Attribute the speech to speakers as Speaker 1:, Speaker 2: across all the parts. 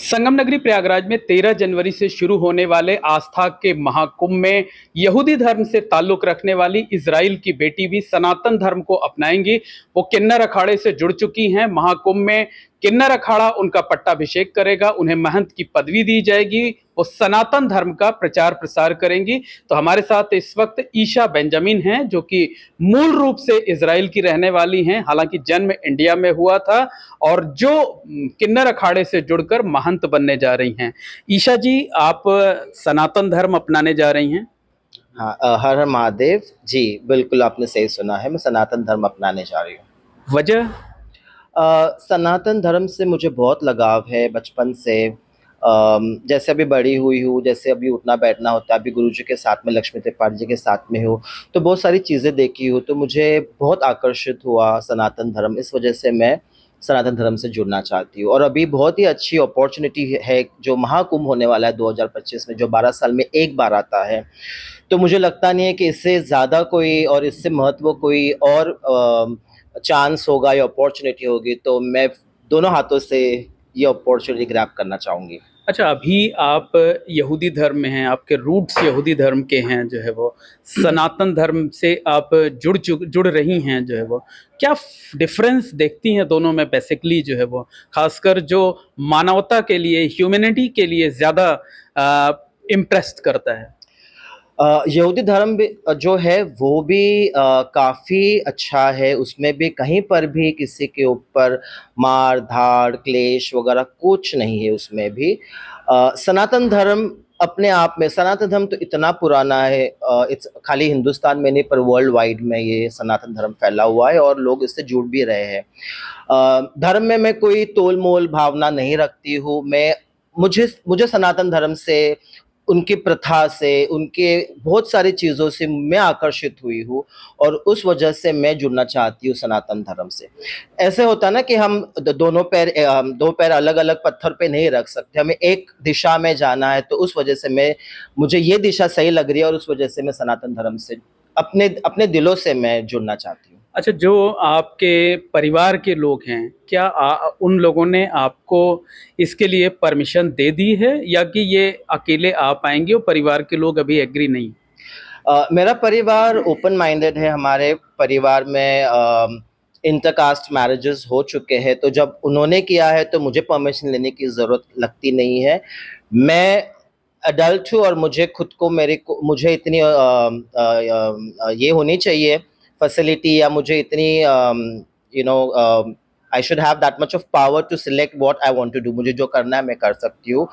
Speaker 1: संगम नगरी प्रयागराज में 13 जनवरी से शुरू होने वाले आस्था के महाकुंभ में यहूदी धर्म से ताल्लुक रखने वाली इजराइल की बेटी भी सनातन धर्म को अपनाएंगी। वो किन्नर अखाड़े से जुड़ चुकी हैं। महाकुंभ में किन्नर अखाड़ा उनका पट्टाभिषेक करेगा, उन्हें महंत की पदवी दी जाएगी। वो सनातन धर्म का प्रचार प्रसार करेंगी। तो हमारे साथ इस वक्त ईशा बेंजामिन हैं, जो कि मूल रूप से इजराइल की रहने वाली हैं, हालांकि जन्म इंडिया में हुआ था, और जो किन्नर अखाड़े से जुड़कर महंत बनने जा रही हैं। ईशा जी, आप सनातन धर्म अपनाने जा रही हैं।
Speaker 2: हाँ, हर हर महादेव जी। बिल्कुल आपने सही सुना है, मैं सनातन धर्म अपनाने जा रही हूँ।
Speaker 1: वजह?
Speaker 2: सनातन धर्म से मुझे बहुत लगाव है बचपन से। जैसे अभी बड़ी हुई हूँ, जैसे अभी उठना बैठना होता है, अभी गुरुजी के साथ में, लक्ष्मी त्रिपाठी जी के साथ में हूँ, तो बहुत सारी चीज़ें देखी हूँ, तो मुझे बहुत आकर्षित हुआ सनातन धर्म। इस वजह से मैं सनातन धर्म से जुड़ना चाहती हूँ। और अभी बहुत ही अच्छी अपॉर्चुनिटी है, जो महाकुंभ होने वाला है 2025 में, जो 12 साल में एक बार आता है। तो मुझे लगता नहीं है कि इससे ज़्यादा कोई और इससे महत्व कोई और चांस होगा या अपॉर्चुनिटी होगी, तो मैं दोनों हाथों से ये अपॉर्चुनिटी ग्रैब करना चाहूँगी।
Speaker 1: अच्छा, अभी आप यहूदी धर्म में हैं, आपके रूट्स यहूदी धर्म के हैं, जो है वो सनातन धर्म से आप जुड़ रही हैं, जो है वो क्या डिफरेंस देखती हैं दोनों में? बेसिकली जो है वो खासकर जो मानवता के लिए, ह्यूमैनिटी के लिए ज़्यादा इम्प्रेस्ड करता है।
Speaker 2: यहूदी धर्म भी जो है वो भी काफ़ी अच्छा है। उसमें भी कहीं पर भी किसी के ऊपर मार धाड़ क्लेश वगैरह कुछ नहीं है उसमें भी। सनातन धर्म अपने आप में, सनातन धर्म तो इतना पुराना है, इट्स खाली हिंदुस्तान में नहीं पर वर्ल्ड वाइड में ये सनातन धर्म फैला हुआ है और लोग इससे जुड़ भी रहे हैं। धर्म में मैं कोई तोल मोल भावना नहीं रखती हूँ। मैं मुझे मुझे सनातन धर्म से, उनकी प्रथा से, उनके बहुत सारी चीज़ों से मैं आकर्षित हुई हूँ और उस वजह से मैं जुड़ना चाहती हूँ सनातन धर्म से। ऐसे होता है ना कि हम दो पैर अलग-अलग पत्थर पे नहीं रख सकते, हमें एक दिशा में जाना है, तो उस वजह से मुझे ये दिशा सही लग रही है और उस वजह से मैं सनातन धर्म से अपने अपने दिलों से मैं जुड़ना चाहती हूँ।
Speaker 1: अच्छा, जो आपके परिवार के लोग हैं, क्या उन लोगों ने आपको इसके लिए परमिशन दे दी है, या कि ये अकेले आप आएँगे और परिवार के लोग अभी एग्री नहीं?
Speaker 2: मेरा परिवार ओपन माइंडेड है। हमारे परिवार में इंटरकास्ट मैरिजेस हो चुके हैं, तो जब उन्होंने किया है तो मुझे परमिशन लेने की ज़रूरत लगती नहीं है। मैं एडल्ट हूँ और मुझे खुद को मुझे इतनी ये होनी चाहिए फैसिलिटी, या मुझे इतनी you know I should have that much of power to select what I want to do. मुझे जो करना है मैं कर सकती हूँ।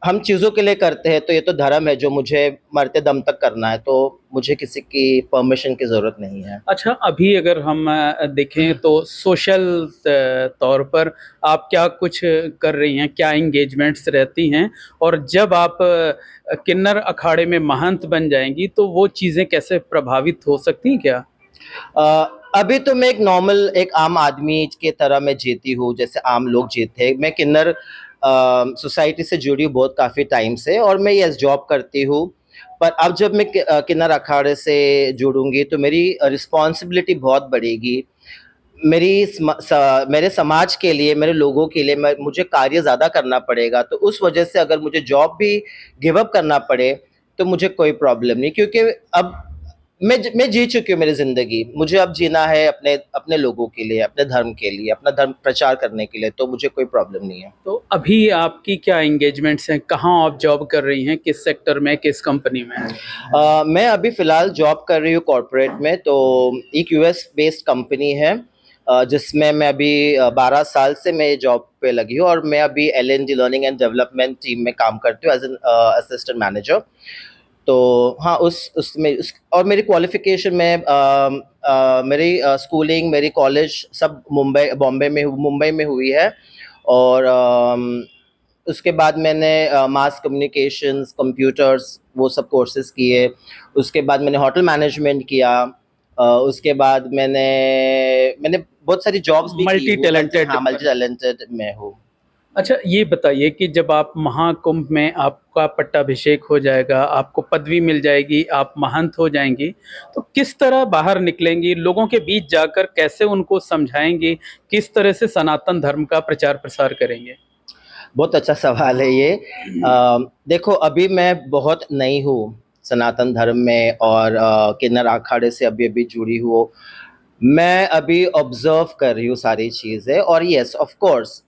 Speaker 2: हम चीज़ों के लिए करते हैं, तो ये तो धर्म है जो मुझे मरते दम तक करना है, तो मुझे किसी की परमिशन की ज़रूरत नहीं है।
Speaker 1: अच्छा, अभी अगर हम देखें तो सोशल तौर पर आप क्या कुछ कर रही हैं? क्या एंगेजमेंट्स रहती हैं? और जब आप किन्नर अखाड़े में महंत बन जाएँगी, तो वो चीज़ें कैसे प्रभावित हो सकती हैं क्या?
Speaker 2: अभी तो मैं एक आम आदमी की तरह मैं जीती हूँ, जैसे आम लोग जीते हैं। मैं किन्नर सोसाइटी से जुड़ी हूँ बहुत काफ़ी टाइम से, और मैं यस जॉब करती हूँ। पर अब जब मैं किन्नर अखाड़े से जुड़ूँगी तो मेरी रिस्पॉन्सिबिलिटी बहुत बढ़ेगी। मेरे समाज के लिए, मेरे लोगों के लिए मुझे कार्य ज़्यादा करना पड़ेगा। तो उस वजह से अगर मुझे जॉब भी गिव अप करना पड़े तो मुझे कोई प्रॉब्लम नहीं, क्योंकि अब मैं जी चुकी हूँ मेरी ज़िंदगी। मुझे अब जीना है अपने अपने लोगों के लिए, अपने धर्म के लिए, अपना धर्म प्रचार करने के लिए, तो मुझे कोई प्रॉब्लम नहीं है।
Speaker 1: तो अभी आपकी क्या एंगेजमेंट्स हैं? कहाँ आप जॉब कर रही हैं? किस सेक्टर में, किस कंपनी में?
Speaker 2: मैं अभी फ़िलहाल जॉब कर रही हूँ कॉर्पोरेट में, तो एक यूएस बेस्ड कंपनी है, जिसमें मैं अभी 12 साल से मैं जॉब पे लगी हूँ, और मैं अभी एल&डी लर्निंग एंड डेवलपमेंट टीम में काम करती हूँ एज़ एन असिस्टेंट मैनेजर। तो हाँ, उसमें और मेरी क्वालिफ़िकेशन में मेरी स्कूलिंग, मेरी कॉलेज सब मुंबई में हुई है। और उसके बाद मैंने मास कम्युनिकेशंस, कंप्यूटर्स, वो सब कोर्सेज़ किए। उसके बाद मैंने होटल मैनेजमेंट किया। उसके बाद मैंने बहुत सारी जॉब्स भी की
Speaker 1: मल्टी
Speaker 2: हुई,
Speaker 1: टैलेंटेड।
Speaker 2: हाँ, मल्टी टैलेंटेड मैं हूँ।
Speaker 1: अच्छा, ये बताइए कि जब आप महाकुंभ में आपका पट्टाभिषेक हो जाएगा, आपको पदवी मिल जाएगी, आप महंत हो जाएँगी, तो किस तरह बाहर निकलेंगी? लोगों के बीच जाकर कैसे उनको समझाएँगी? किस तरह से सनातन धर्म का प्रचार-प्रसार करेंगे?
Speaker 2: बहुत अच्छा सवाल है ये। देखो, अभी मैं बहुत नई हूँ सनातन धर्म में, और किन्नर अखाड़े से अभी-अभी जुड़ी हूँ। मैं अभी ऑब्जर्व कर रही हूँ सारी चीज़ें, और यस ऑफ कोर्स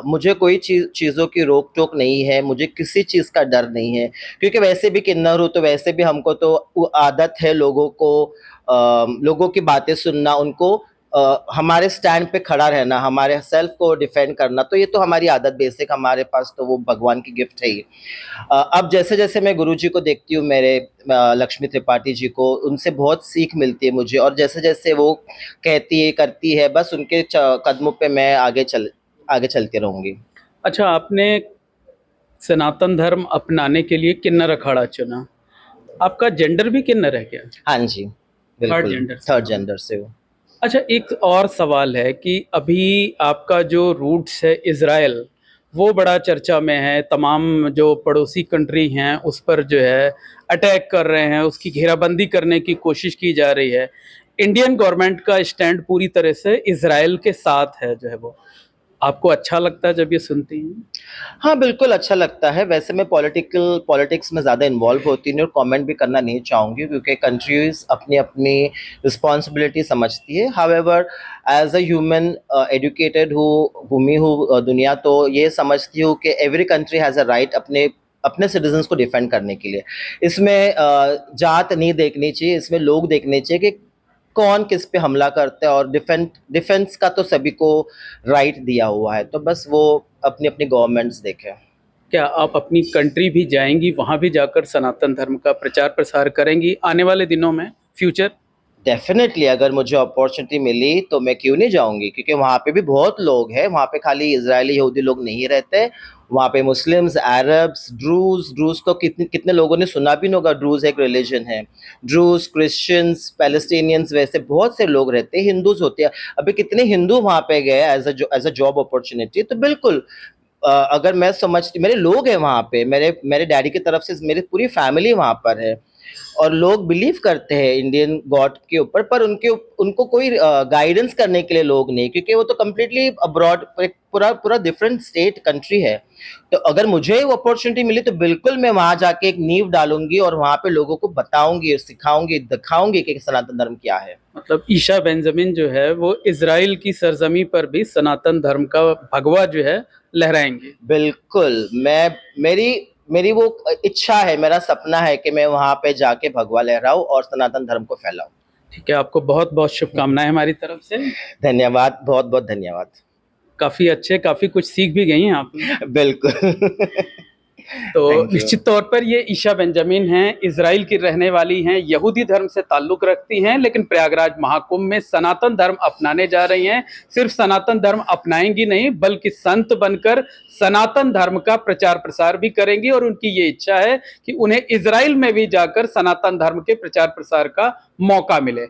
Speaker 2: मुझे कोई चीज़ों की रोक-टोक नहीं है, मुझे किसी चीज़ का डर नहीं है, क्योंकि वैसे भी किन्नर हूँ, तो वैसे भी हमको तो वो आदत है लोगों की बातें सुनना, उनको हमारे स्टैंड पे खड़ा रहना, हमारे सेल्फ को डिफेंड करना, तो ये तो हमारी आदत बेसिक हमारे पास, तो वो भगवान की गिफ्ट है ही। अब जैसे-जैसे मैं गुरुजी को देखती हूँ, मेरे लक्ष्मी त्रिपाठी जी को, उनसे बहुत सीख मिलती है मुझे, और जैसे-जैसे वो कहती है, करती है, बस उनके कदमों पे मैं आगे चलती रहूँगी।
Speaker 1: अच्छा, आपने सनातन धर्म अपनाने के लिए किन्नर अखाड़ा चुना। आपका जेंडर भी किन्नर है क्या?
Speaker 2: हाँ जी,
Speaker 1: थर्ड
Speaker 2: बिल्कुल,
Speaker 1: जेंडर से
Speaker 2: थर्ड
Speaker 1: हो?
Speaker 2: जेंडर से हूँ।
Speaker 1: अच्छा, एक और सवाल है कि अभी आपका जो रूट्स है इज़राइल, वो बड़ा चर्चा में है। तमाम जो पड़ोसी कंट्री हैं, उस पर जो है अटैक कर रहे हैं, उसकी घेराबंदी करने की कोशिश की जा रही है। इंडियन गवर्नमेंट का स्टैंड पूरी तरह से इज़राइल के साथ है जो है वो। आपको अच्छा लगता है जब ये सुनती हैं?
Speaker 2: हाँ, बिल्कुल अच्छा लगता है। वैसे मैं पॉलिटिक्स में ज़्यादा इन्वॉल्व होती नहीं, और कमेंट भी करना नहीं चाहूँगी, क्योंकि कंट्रीज़ अपनी-अपनी रिस्पॉन्सिबिलिटी समझती है। However, as a human educated घूमी हूँ दुनिया, तो ये समझती हूँ कि every country has a right अपने अपने सिटिज़न्स को डिफेंड करने के लिए। इसमें जात नहीं देखनी चाहिए, इसमें लोग देखने चाहिए कि कौन किस पे हमला करता है, और डिफेंस का तो सभी को राइट दिया हुआ है, तो बस वो अपनी-अपनी गवर्नमेंट्स देखें।
Speaker 1: क्या आप अपनी कंट्री भी जाएँगी, वहाँ भी जाकर सनातन धर्म का प्रचार-प्रसार करेंगी आने वाले दिनों में, फ्यूचर?
Speaker 2: डेफ़िनेटली, अगर मुझे अपॉर्च्युनिटी मिली तो मैं क्यों नहीं जाऊँगी, क्योंकि वहाँ पे भी बहुत लोग हैं, वहाँ पे खाली इज़राइली यहूदी लोग नहीं रहते, वहाँ पे मुस्लिम्स, अरब्स, ड्रूज़ तो कितने कितने लोगों ने सुना भी नहीं होगा, ड्रूज़ एक रिलिजन है। ड्रूज़, क्रिश्चियंस, पैलेस्टीनियंस, वैसे बहुत से लोग रहते हैं, हिंदूज़ होते हैं। अभी कितने हिंदू वहाँ पे गए एज़ अ जॉब अपॉर्च्युनिटी, तो बिल्कुल अगर मैं समझती, मेरे लोग हैं वहाँ पे, मेरे मेरे डैडी की तरफ से मेरी पूरी फैमिली वहाँ पर है, और लोग बिलीव करते हैं इंडियन गॉड के ऊपर, पर उनको कोई गाइडेंस करने के लिए लोग नहीं, क्योंकि वो तो कंप्लीटली अब्रॉड, एक पूरा पूरा डिफरेंट स्टेट कंट्री है। तो अगर मुझे वो अपॉर्चुनिटी मिली, तो बिल्कुल मैं वहाँ जाके एक नींव डालूँगी, और वहाँ पे लोगों को बताऊँगी, सिखाऊँगी, दिखाऊँगी कि सनातन धर्म क्या है।
Speaker 1: मतलब ईशा बेंजामिन जो है वो इज़राइल की सरज़मीं पर भी सनातन धर्म का भगवा जो है लहराएँगे।
Speaker 2: बिल्कुल, मैं मेरी मेरी वो इच्छा है, मेरा सपना है कि मैं वहाँ पे जाके भगवा लहराऊँ और सनातन धर्म को फैलाऊँ।
Speaker 1: ठीक है, आपको बहुत-बहुत शुभकामनाएँ हमारी तरफ से।
Speaker 2: धन्यवाद, बहुत-बहुत धन्यवाद।
Speaker 1: काफ़ी अच्छे, काफ़ी कुछ सीख भी गई हैं आप।
Speaker 2: बिल्कुल।
Speaker 1: तो
Speaker 2: थैंक यू।
Speaker 1: निश्चित तौर पर ये ईशा बेंजामिन हैं, इज़राइल की रहने वाली हैं, यहूदी धर्म से ताल्लुक़ रखती हैं, लेकिन प्रयागराज महाकुंभ में सनातन धर्म अपनाने जा रही हैं। सिर्फ़ सनातन धर्म अपनाएँगी नहीं, बल्कि संत बनकर सनातन धर्म का प्रचार-प्रसार भी करेंगी, और उनकी ये इच्छा है कि उन्हें इज़राइल में भी जाकर सनातन धर्म के प्रचार-प्रसार का मौका मिले।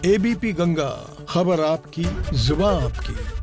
Speaker 3: एबीपी गंगा, खबर आपकी, जुबान आपकी।